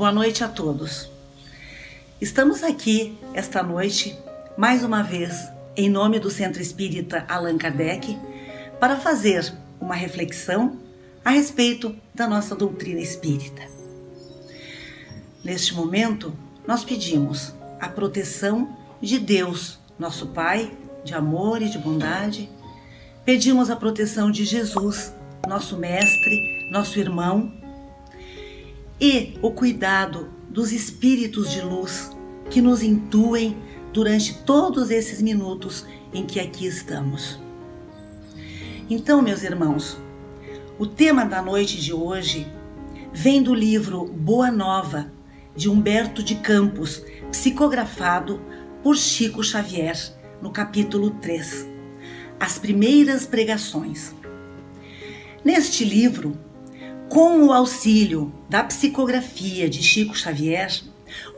boa noite a todos. Estamos aqui esta noite, mais uma vez, em nome do Centro Espírita Allan Kardec, para fazer uma reflexão a respeito da nossa doutrina espírita. Neste momento, nós pedimos a proteção de Deus, nosso Pai, de amor e de bondade. Pedimos a proteção de Jesus, nosso Mestre, nosso irmão, e o cuidado dos espíritos de luz que nos intuem durante todos esses minutos em que aqui estamos. Então, meus irmãos, o tema da noite de hoje vem do livro Boa Nova, de Humberto de Campos, psicografado por Chico Xavier, no capítulo 3, As Primeiras Pregações. Neste livro, com o auxílio da psicografia de Chico Xavier,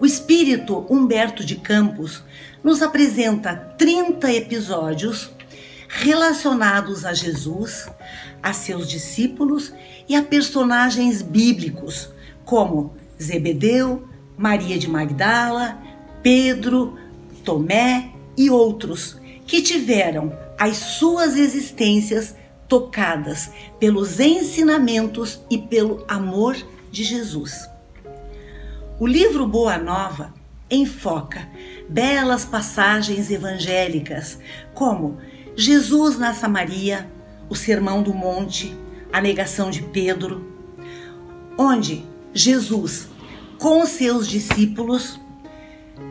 o espírito Humberto de Campos nos apresenta 30 episódios relacionados a Jesus, a seus discípulos e a personagens bíblicos como Zebedeu, Maria de Magdala, Pedro, Tomé e outros que tiveram as suas existências tocadas pelos ensinamentos e pelo amor de Jesus. O livro Boa Nova enfoca belas passagens evangélicas, como Jesus na Samaria, o Sermão do Monte, a negação de Pedro, onde Jesus, com seus discípulos,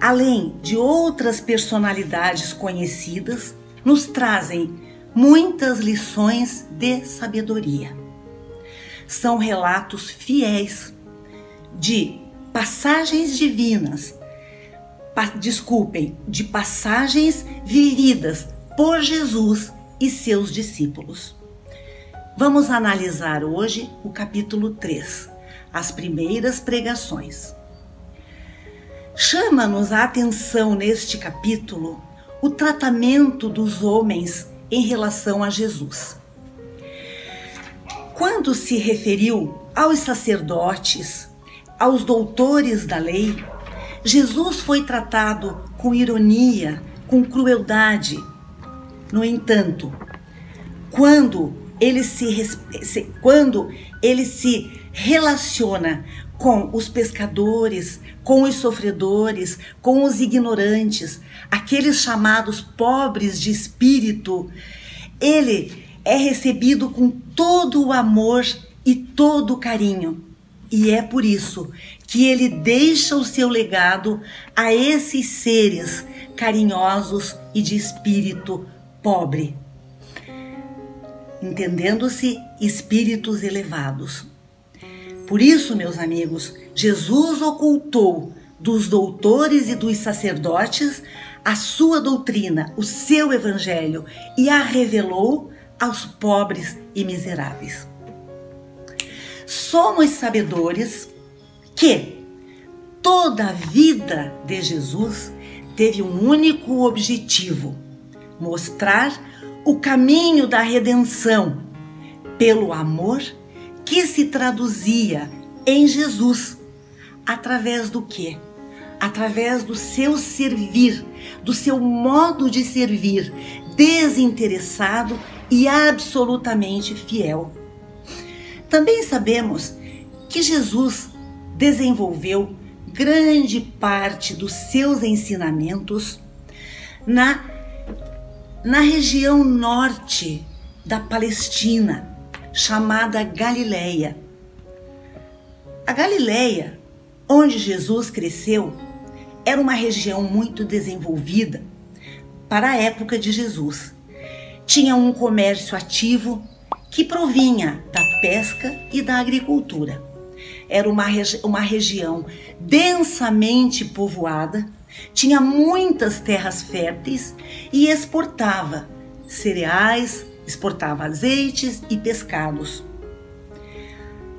além de outras personalidades conhecidas, nos trazem muitas lições de sabedoria. São relatos fiéis de passagens divinas, de passagens vividas por Jesus e seus discípulos. Vamos analisar hoje o capítulo 3, As Primeiras Pregações. Chama-nos a atenção neste capítulo o tratamento dos homens em relação a Jesus. Quando se referiu aos sacerdotes, aos doutores da lei, Jesus foi tratado com ironia, com crueldade. No entanto, quando ele se relaciona com os pescadores, com os sofredores, com os ignorantes, aqueles chamados pobres de espírito, ele é recebido com todo o amor e todo o carinho. E é por isso que ele deixa o seu legado a esses seres carinhosos e de espírito pobre, entendendo-se espíritos elevados. Por isso, meus amigos, Jesus ocultou dos doutores e dos sacerdotes a sua doutrina, o seu evangelho, e a revelou aos pobres e miseráveis. Somos sabedores que toda a vida de Jesus teve um único objetivo: mostrar o caminho da redenção pelo amor que se traduzia em Jesus. Através do quê? Através do seu servir, do seu modo de servir, desinteressado e absolutamente fiel. Também sabemos que Jesus desenvolveu grande parte dos seus ensinamentos na região norte da Palestina, chamada Galileia. A Galileia, onde Jesus cresceu, era uma região muito desenvolvida para a época de Jesus. Tinha um comércio ativo que provinha da pesca e da agricultura. Era uma região densamente povoada, tinha muitas terras férteis e exportava cereais, exportava azeites e pescados.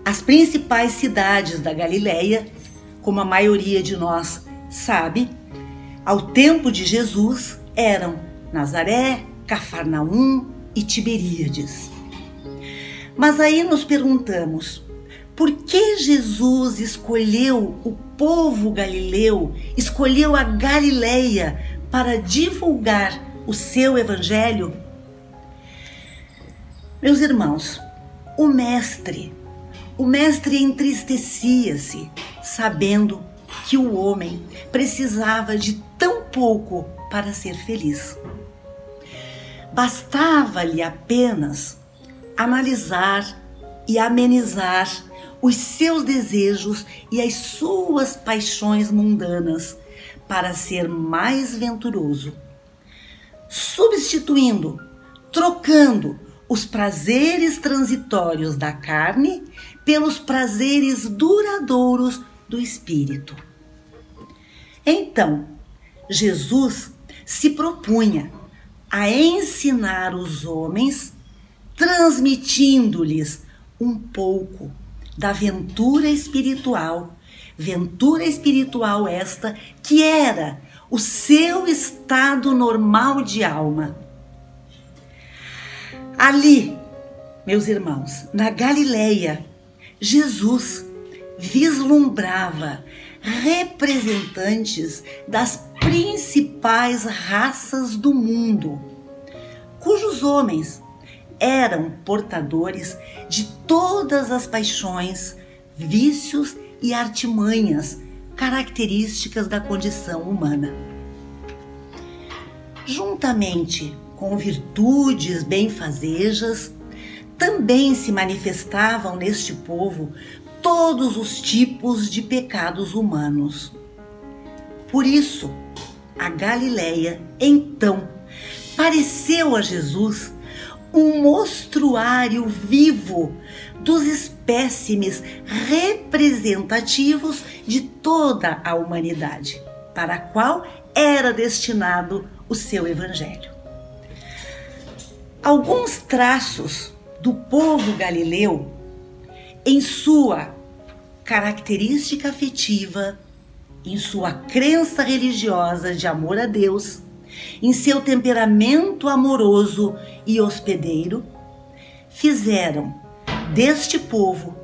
As principais cidades da Galileia, como a maioria de nós sabe, ao tempo de Jesus eram Nazaré, Cafarnaum e Tiberíades. Mas aí nos perguntamos, Por que Jesus escolheu o povo galileu, escolheu a Galileia para divulgar o seu evangelho? Meus irmãos, o mestre entristecia-se, sabendo que o homem precisava de tão pouco para ser feliz. Bastava-lhe apenas analisar e amenizar os seus desejos e as suas paixões mundanas para ser mais venturoso, substituindo, trocando os prazeres transitórios da carne pelos prazeres duradouros do espírito. Então, Jesus se propunha a ensinar os homens, transmitindo-lhes um pouco da ventura espiritual esta que era o seu estado normal de alma. Ali, meus irmãos, na Galileia, Jesus vislumbrava representantes das principais raças do mundo, cujos homens eram portadores de todas as paixões, vícios e artimanhas características da condição humana. Juntamente com virtudes benfazejas, também se manifestavam neste povo todos os tipos de pecados humanos. Por isso, a Galileia, então, pareceu a Jesus um mostruário vivo dos espécimes representativos de toda a humanidade, para a qual era destinado o seu evangelho. Alguns traços do povo galileu, em sua característica afetiva, em sua crença religiosa de amor a Deus, em seu temperamento amoroso e hospedeiro, fizeram deste povo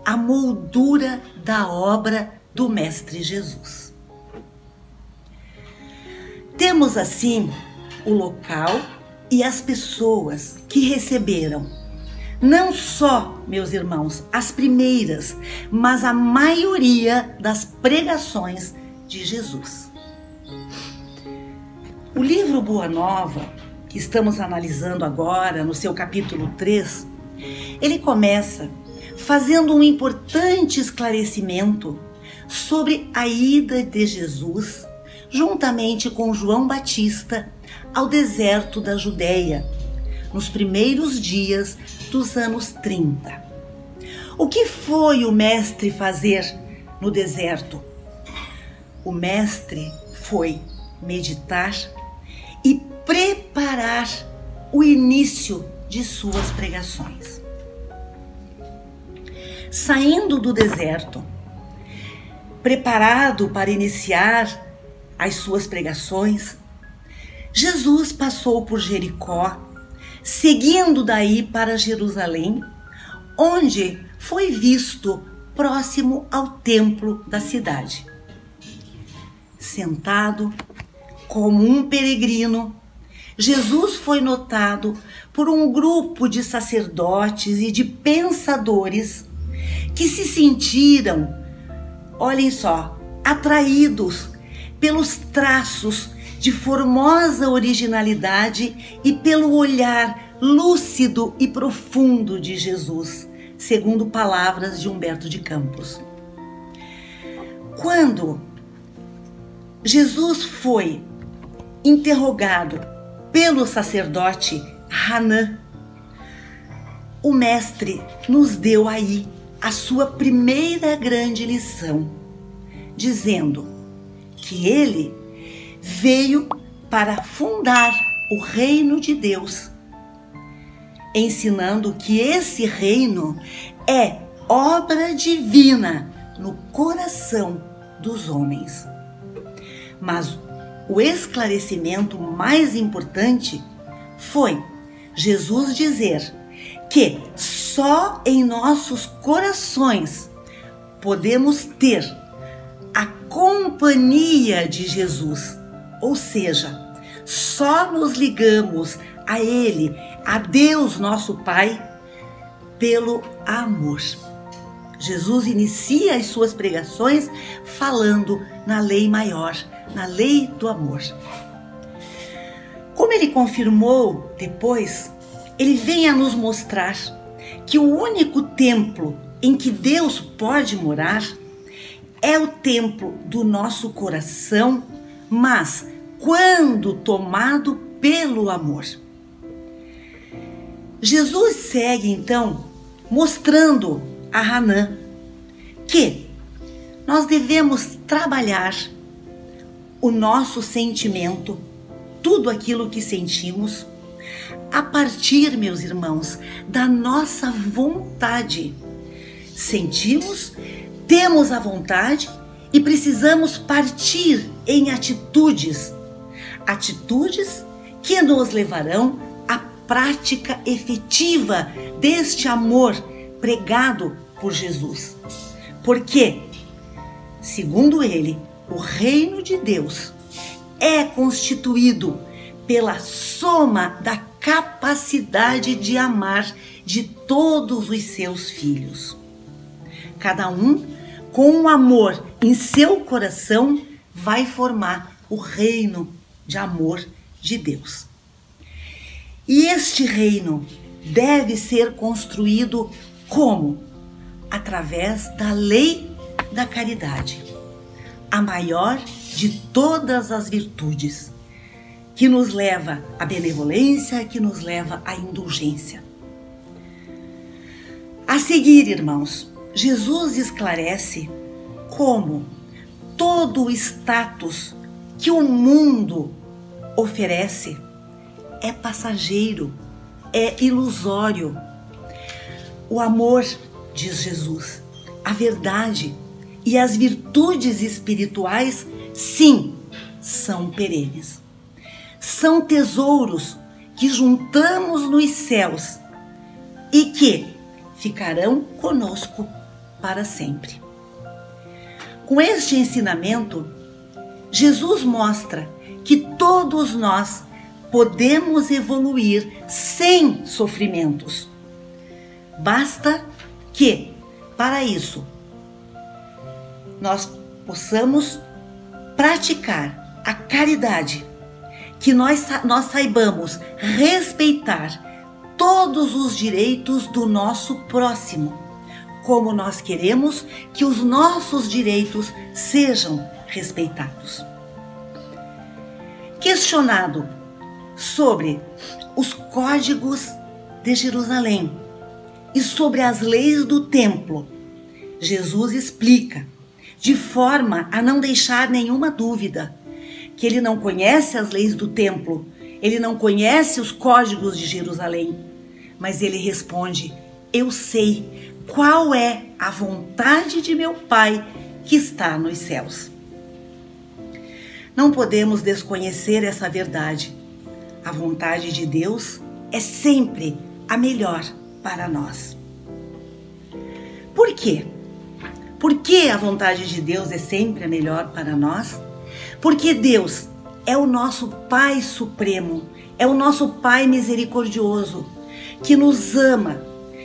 a moldura da obra do Mestre Jesus. Temos assim o local e as pessoas que receberam, não só, meus irmãos, as primeiras, mas a maioria das pregações de Jesus. O livro Boa Nova, que estamos analisando agora no seu capítulo 3, ele começa fazendo um importante esclarecimento sobre a ida de Jesus, juntamente com João Batista, ao deserto da Judéia, nos primeiros dias dos anos 30. O que foi o mestre fazer no deserto? O mestre foi meditar e preparar o início de suas pregações. Saindo do deserto, preparado para iniciar as suas pregações, Jesus passou por Jericó, seguindo daí para Jerusalém, onde foi visto próximo ao templo da cidade. Sentado como um peregrino, Jesus foi notado por um grupo de sacerdotes e de pensadores que se sentiram, olhem só, atraídos pelos traços de formosa originalidade e pelo olhar lúcido e profundo de Jesus, segundo palavras de Humberto de Campos. Quando Jesus foi interrogado pelo sacerdote Hanã, o mestre nos deu aí a sua primeira grande lição, dizendo que ele veio para fundar o reino de Deus, ensinando que esse reino é obra divina no coração dos homens. Mas o esclarecimento mais importante foi Jesus dizer que só em nossos corações podemos ter a companhia de Jesus, ou seja, só nos ligamos a Ele, a Deus nosso Pai, pelo amor. Jesus inicia as suas pregações falando na lei maior, na lei do amor. Como ele confirmou depois, ele vem a nos mostrar que o único templo em que Deus pode morar é o templo do nosso coração, mas quando tomado pelo amor. Jesus segue então mostrando a Hanã que nós devemos trabalhar o nosso sentimento, tudo aquilo que sentimos, a partir, meus irmãos, da nossa vontade. Sentimos, temos a vontade e precisamos partir em atitudes que nos levarão à prática efetiva deste amor pregado por Jesus. Porque, segundo ele, o reino de Deus é constituído pela soma da capacidade de amar de todos os seus filhos. Cada um, com um amor em seu coração, vai formar o reino de amor de Deus. E este reino deve ser construído como? Através da lei da caridade, a maior de todas as virtudes, que nos leva à benevolência, que nos leva à indulgência. A seguir, irmãos, Jesus esclarece como todo o status que o mundo oferece é passageiro, é ilusório. O amor, diz Jesus, a verdade e as virtudes espirituais, sim, são perenes. São tesouros que juntamos nos céus e que ficarão conosco para sempre. Com este ensinamento, Jesus mostra que todos nós podemos evoluir sem sofrimentos. Basta que, para isso, nós possamos praticar a caridade, que nós saibamos respeitar todos os direitos do nosso próximo, como nós queremos que os nossos direitos sejam respeitados. Questionado sobre os códigos de Jerusalém e sobre as leis do templo, Jesus explica, de forma a não deixar nenhuma dúvida, que ele não conhece as leis do templo, ele não conhece os códigos de Jerusalém, mas ele responde: eu sei qual é a vontade de meu Pai que está nos céus. Não podemos desconhecer essa verdade. A vontade de Deus é sempre a melhor para nós. Por quê? Por que a vontade de Deus é sempre a melhor para nós? Porque Deus é o nosso Pai Supremo, é o nosso Pai misericordioso, que nos ama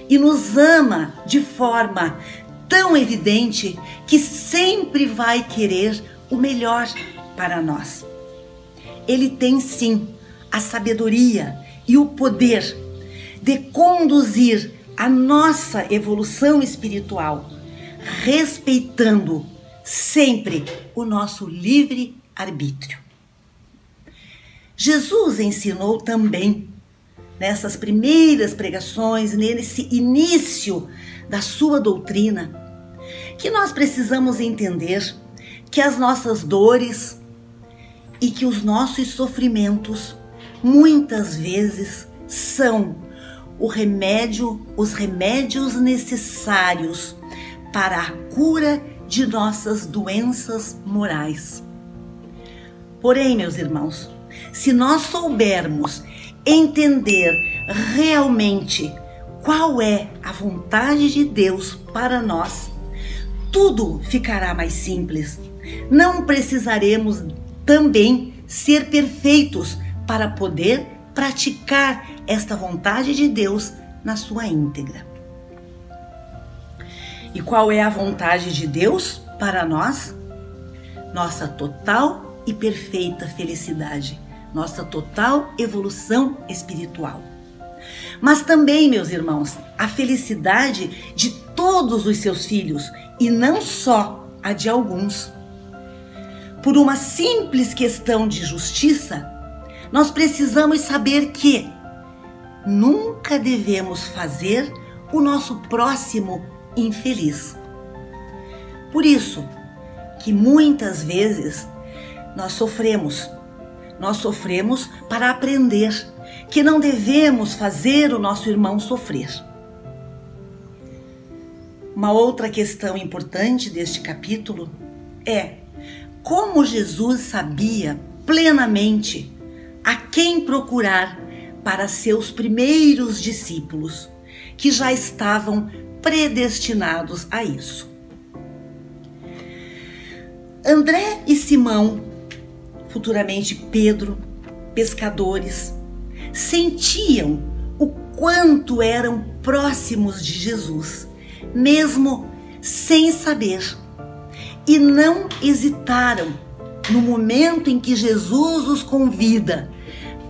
e nos ama de forma tão evidente que sempre vai querer o melhor para nós. Ele tem sim a sabedoria e o poder de conduzir a nossa evolução espiritual, respeitando sempre o nosso livre arbítrio. Jesus ensinou também, nessas primeiras pregações, nesse início da sua doutrina, que nós precisamos entender que as nossas dores e que os nossos sofrimentos muitas vezes são os remédios necessários para a cura de nossas doenças morais. Porém, meus irmãos, se nós soubermos entender realmente qual é a vontade de Deus para nós, tudo ficará mais simples. Não precisaremos também ser perfeitos para poder praticar esta vontade de Deus na sua íntegra. E qual é a vontade de Deus para nós? Nossa total e perfeita felicidade, nossa total evolução espiritual. Mas também, meus irmãos, a felicidade de todos os seus filhos e não só a de alguns. Por uma simples questão de justiça, nós precisamos saber que nunca devemos fazer o nosso próximo infeliz. Por isso que muitas vezes nós sofremos para aprender que não devemos fazer o nosso irmão sofrer. Uma outra questão importante deste capítulo é como Jesus sabia plenamente a quem procurar para seus primeiros discípulos, que já estavam predestinados a isso. André e Simão, futuramente Pedro, pescadores, sentiam o quanto eram próximos de Jesus, mesmo sem saber, e não hesitaram no momento em que Jesus os convida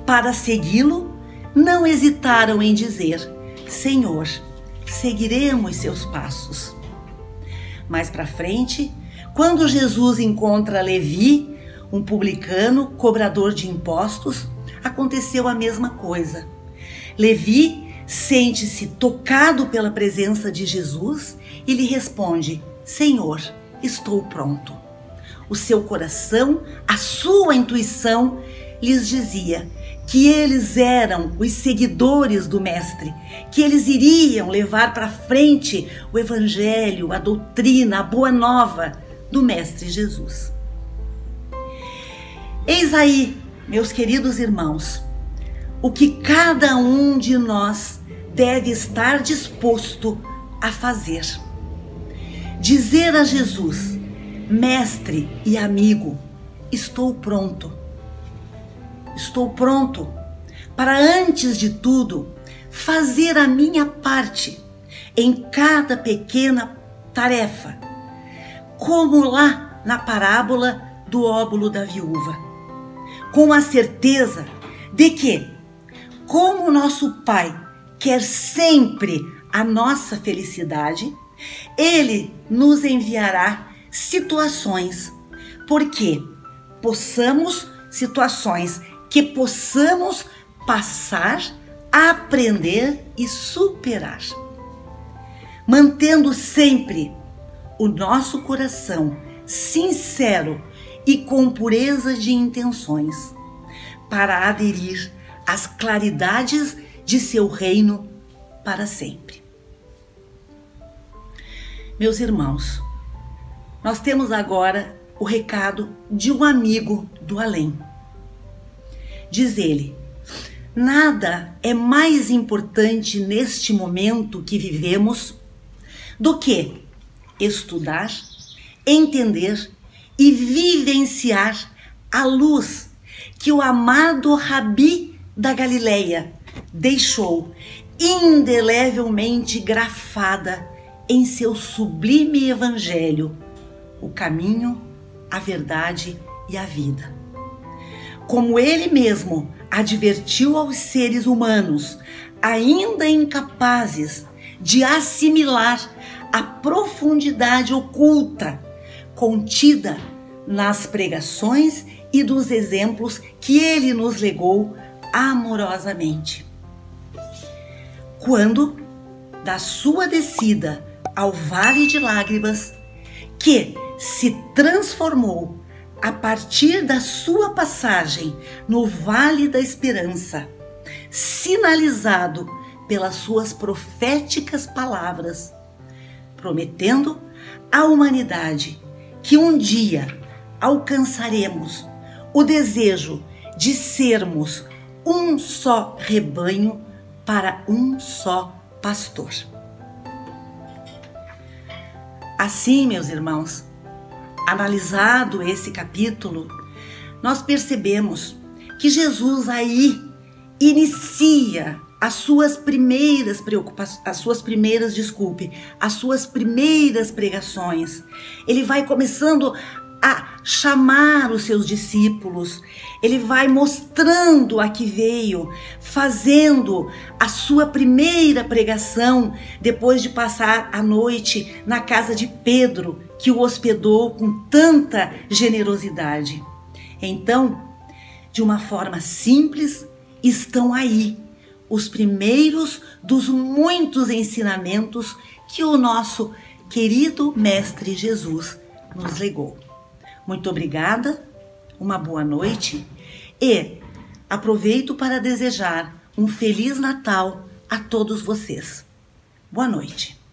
para segui-lo, não hesitaram em dizer: Senhor, seguiremos seus passos. Mais para frente, quando Jesus encontra Levi, um publicano, cobrador de impostos, aconteceu a mesma coisa. Levi sente-se tocado pela presença de Jesus e lhe responde: Senhor, estou pronto. O seu coração, a sua intuição lhes dizia que eles eram os seguidores do Mestre, que eles iriam levar para frente o Evangelho, a doutrina, a boa nova do Mestre Jesus. Eis aí, meus queridos irmãos, o que cada um de nós deve estar disposto a fazer. Dizer a Jesus: Mestre e amigo, estou pronto. Estou pronto para, antes de tudo, fazer a minha parte em cada pequena tarefa, como lá na parábola do óbolo da viúva, com a certeza de que, como nosso Pai quer sempre a nossa felicidade, Ele nos enviará situações que possamos passar, aprender e superar, mantendo sempre o nosso coração sincero e com pureza de intenções, para aderir às claridades de seu reino para sempre. Meus irmãos, nós temos agora o recado de um amigo do além. Diz ele: nada é mais importante neste momento que vivemos do que estudar, entender e vivenciar a luz que o amado Rabi da Galileia deixou indelevelmente grafada em seu sublime evangelho, o caminho, a verdade e a vida. Como ele mesmo advertiu aos seres humanos, ainda incapazes de assimilar a profundidade oculta contida nas pregações e dos exemplos que ele nos legou amorosamente. Quando, da sua descida ao Vale de Lágrimas, que se transformou a partir da sua passagem no Vale da Esperança, sinalizado pelas suas proféticas palavras, prometendo à humanidade que um dia alcançaremos o desejo de sermos um só rebanho para um só pastor. Assim, meus irmãos, analisado esse capítulo, nós percebemos que Jesus aí inicia as suas primeiras preocupações, as suas primeiras pregações. Ele vai começando a chamar os seus discípulos, ele vai mostrando a que veio, fazendo a sua primeira pregação depois de passar a noite na casa de Pedro, que o hospedou com tanta generosidade. Então, de uma forma simples, estão aí os primeiros dos muitos ensinamentos que o nosso querido Mestre Jesus nos legou. Muito obrigada, uma boa noite e aproveito para desejar um Feliz Natal a todos vocês. Boa noite.